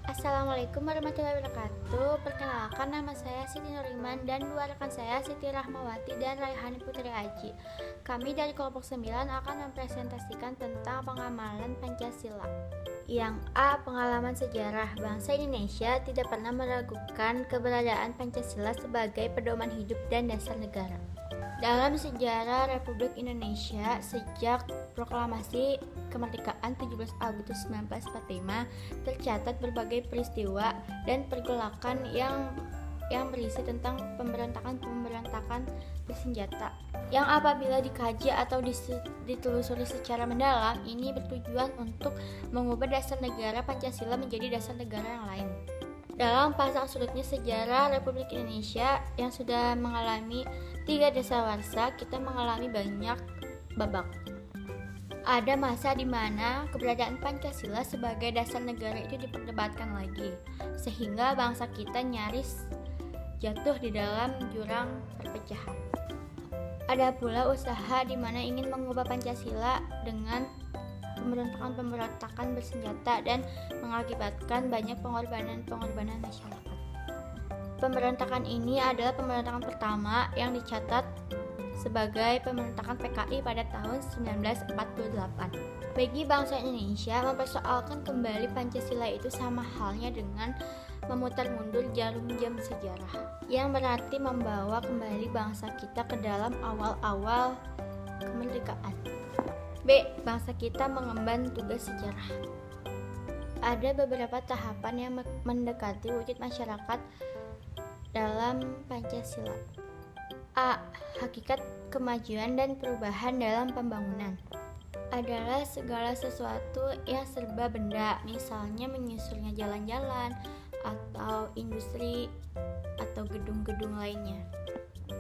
Assalamualaikum warahmatullahi wabarakatuh. Perkenalkan, nama saya Siti Nuriman dan dua rekan saya Siti Rahmawati dan Raihani Putri Aji. Kami dari kelompok 9 akan mempresentasikan tentang pengamalan Pancasila. Yang A. Pengalaman sejarah. Bangsa Indonesia tidak pernah meragukan keberadaan Pancasila sebagai pedoman hidup dan dasar negara. Dalam sejarah Republik Indonesia, sejak proklamasi kemerdekaan 17 Agustus 1945, tercatat berbagai peristiwa dan pergolakan yang berisi tentang pemberontakan bersenjata yang apabila dikaji atau ditelusuri secara mendalam, ini bertujuan untuk mengubah dasar negara Pancasila menjadi dasar negara yang lain. Dalam pasang surutnya sejarah Republik Indonesia yang sudah mengalami 3 dasawarsa, kita mengalami banyak babak. Ada masa di mana keberadaan Pancasila sebagai dasar negara itu diperdebatkan lagi, sehingga bangsa kita nyaris jatuh di dalam jurang perpecahan. Ada pula usaha di mana ingin mengubah Pancasila dengan pemberontakan bersenjata dan mengakibatkan banyak pengorbanan masyarakat. Pemberontakan ini adalah pemberontakan pertama yang dicatat sebagai pemberontakan PKI pada tahun 1948. Bagi bangsa Indonesia, mempersoalkan kembali Pancasila itu sama halnya dengan memutar mundur jarum jam sejarah, yang berarti membawa kembali bangsa kita ke dalam awal-awal kemerdekaan. B. Bangsa kita mengemban tugas sejarah. Ada beberapa tahapan yang mendekati wujud masyarakat dalam Pancasila. A. Hakikat kemajuan dan perubahan dalam pembangunan adalah segala sesuatu yang serba benda, misalnya menyusulnya jalan-jalan atau industri atau gedung-gedung lainnya.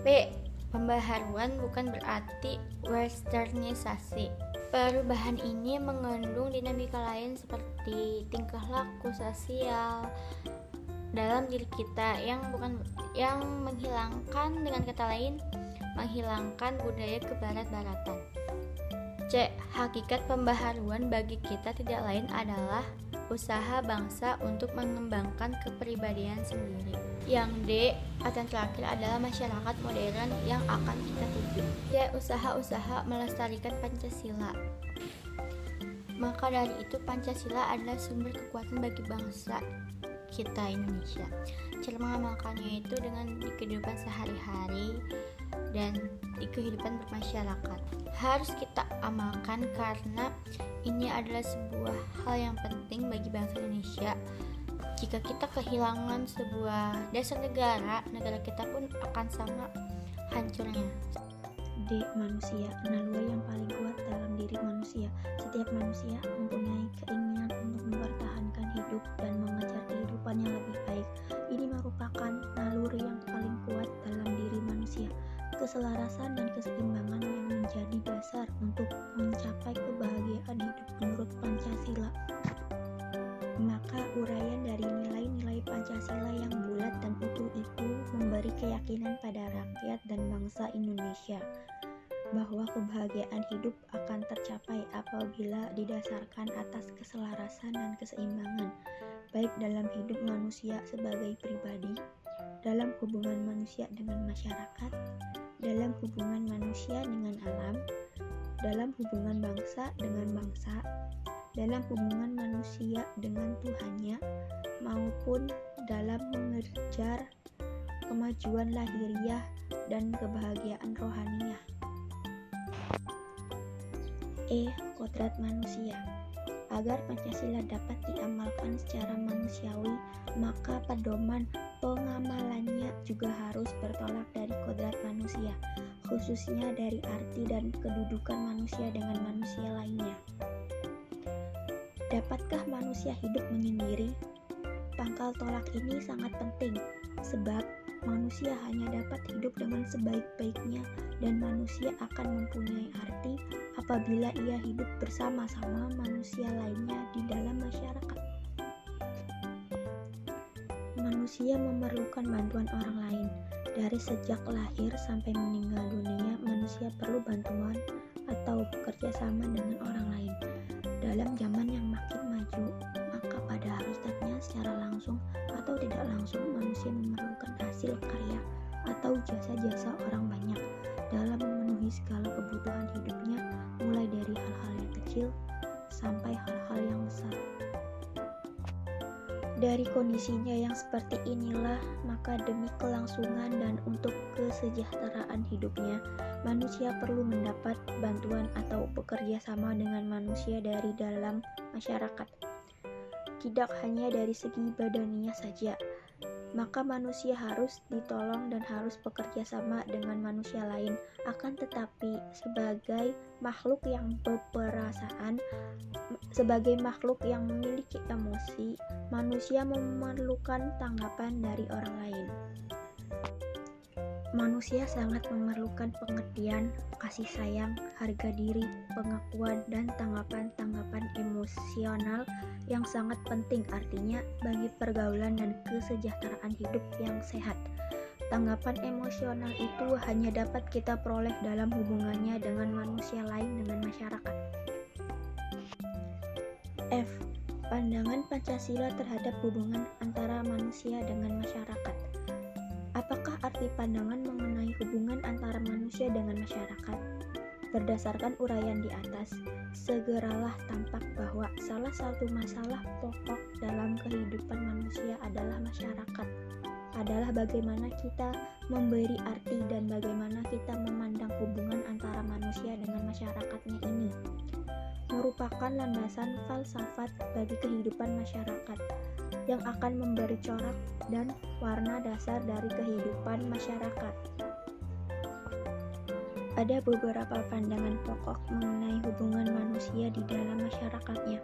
B. Pembaharuan bukan berarti westernisasi. Perubahan ini mengandung dinamika lain seperti tingkah laku sosial dalam diri kita yang menghilangkan, dengan kata lain, menghilangkan budaya kebarat-baratan. C. Hakikat pembaharuan bagi kita tidak lain adalah usaha bangsa untuk mengembangkan kepribadian sendiri. Yang D atau yang terakhir adalah masyarakat modern yang akan kita tuju. D. Usaha-usaha melestarikan Pancasila. Maka dari itu Pancasila adalah sumber kekuatan bagi bangsa kita Indonesia. Cara mengamalkannya itu dengan di kehidupan sehari-hari dan di kehidupan bermasyarakat. Harus kita amalkan karena ini adalah sebuah hal yang penting bagi bangsa Indonesia. Jika kita kehilangan sebuah dasar negara, negara kita pun akan sama hancurnya. D. Manusia, naluri yang paling kuat dalam diri manusia. Setiap manusia mempunyai keinginan untuk mempertahankan hidup dan mengejar kehidupan yang lebih baik. Ini merupakan naluri yang paling kuat dalam diri manusia. Keselarasan dan keseimbangan yang menjadi dasar untuk mencapai kebahagiaan hidup menurut Pancasila. Maka uraian dari nilai-nilai Pancasila yang bulat dan utuh itu memberi keyakinan pada rakyat dan bangsa Indonesia bahwa kebahagiaan hidup akan tercapai apabila didasarkan atas keselarasan dan keseimbangan, baik dalam hidup manusia sebagai pribadi, dalam hubungan manusia dengan masyarakat, dalam hubungan manusia dengan alam, dalam hubungan bangsa dengan bangsa, dalam hubungan manusia dengan Tuhannya, maupun dalam mengejar kemajuan lahiriah dan kebahagiaan rohaniah. E. Kodrat manusia. Agar Pancasila dapat diamalkan secara manusiawi, maka pedoman pengamalannya juga harus bertolak dari kodrat manusia, khususnya dari arti dan kedudukan manusia dengan manusia lainnya. Dapatkah manusia hidup menyendiri? Pangkal tolak ini sangat penting, sebab manusia hanya dapat hidup dengan sebaik-baiknya dan manusia akan mempunyai arti apabila ia hidup bersama-sama manusia lainnya di dalam masyarakat. Manusia memerlukan bantuan orang lain. Dari sejak lahir sampai meninggal dunia, manusia perlu bantuan atau bekerja sama dengan orang lain. Dalam zaman yang makin maju, maka pada hakikatnya secara langsung atau tidak langsung manusia memerlukan hasil karya atau jasa-jasa orang banyak dalam memenuhi segala kebutuhan hidupnya, mulai dari hal-hal yang kecil sampai hal-hal yang besar. Dari kondisinya yang seperti inilah, maka demi kelangsungan dan untuk kesejahteraan hidupnya, manusia perlu mendapat bantuan atau bekerja sama dengan manusia dari dalam masyarakat. Tidak hanya dari segi badaniah saja, maka manusia harus ditolong dan harus bekerja sama dengan manusia lain. Akan tetapi, sebagai makhluk yang berperasaan, sebagai makhluk yang memiliki emosi, manusia memerlukan tanggapan dari orang lain. Manusia sangat memerlukan pengertian, kasih sayang, harga diri, pengakuan, dan tanggapan-tanggapan emosional yang sangat penting artinya bagi pergaulan dan kesejahteraan hidup yang sehat. Tanggapan emosional itu hanya dapat kita peroleh dalam hubungannya dengan manusia lain dengan masyarakat. F. Pandangan Pancasila terhadap hubungan antara manusia dengan masyarakat. Apakah arti pandangan mengenai hubungan antara manusia dengan masyarakat? Berdasarkan uraian di atas, segeralah tampak bahwa salah satu masalah pokok dalam kehidupan manusia adalah masyarakat, adalah bagaimana kita memberi arti dan bagaimana kita memandang hubungan antara manusia dengan masyarakatnya ini. Merupakan landasan falsafat bagi kehidupan masyarakat yang akan memberi corak dan warna dasar dari kehidupan masyarakat. Ada beberapa pandangan pokok mengenai hubungan manusia di dalam masyarakatnya.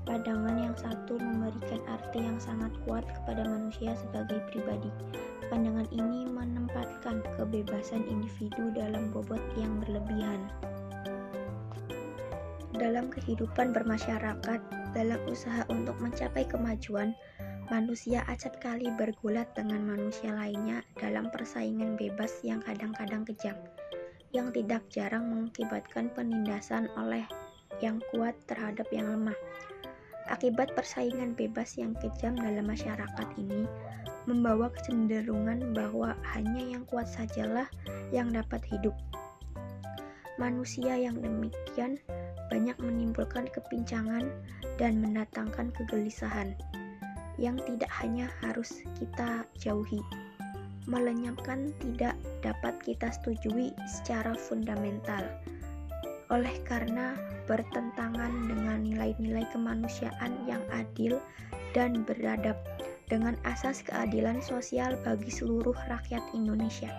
Pandangan yang satu memberikan arti yang sangat kuat kepada manusia sebagai pribadi. Pandangan ini menempatkan kebebasan individu dalam bobot yang berlebihan. Dalam kehidupan bermasyarakat, dalam usaha untuk mencapai kemajuan, manusia acap kali bergulat dengan manusia lainnya dalam persaingan bebas yang kadang-kadang kejam, yang tidak jarang mengakibatkan penindasan oleh yang kuat terhadap yang lemah. Akibat persaingan bebas yang kejam dalam masyarakat ini membawa kecenderungan bahwa hanya yang kuat sajalah yang dapat hidup. Manusia yang demikian banyak menimbulkan kepincangan dan mendatangkan kegelisahan yang tidak hanya harus kita jauhi, melenyapkan tidak dapat kita setujui secara fundamental. Oleh karena bertentangan dengan nilai-nilai kemanusiaan yang adil dan beradab dengan asas keadilan sosial bagi seluruh rakyat Indonesia.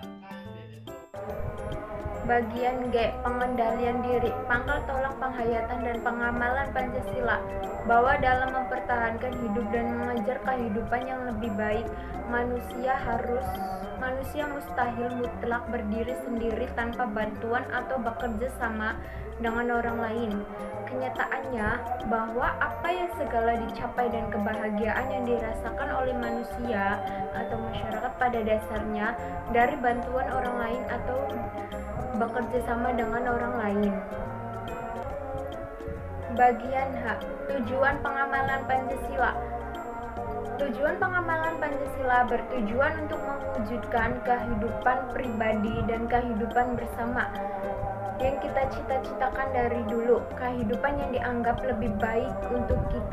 Bagian G. Pengendalian diri. Pangkal tolak penghayatan dan pengamalan Pancasila bahwa dalam mempertahankan hidup dan mengejar kehidupan yang lebih baik, manusia mustahil mutlak berdiri sendiri tanpa bantuan atau bekerja sama dengan orang lain. Kenyataannya bahwa apa yang segala dicapai dan kebahagiaan yang dirasakan oleh manusia atau masyarakat pada dasarnya dari bantuan orang lain atau bekerja sama dengan orang lain. Bagian H. Tujuan pengamalan Pancasila. Tujuan pengamalan Pancasila bertujuan untuk mewujudkan kehidupan pribadi dan kehidupan bersama yang kita cita-citakan dari dulu, kehidupan yang dianggap lebih baik untuk kita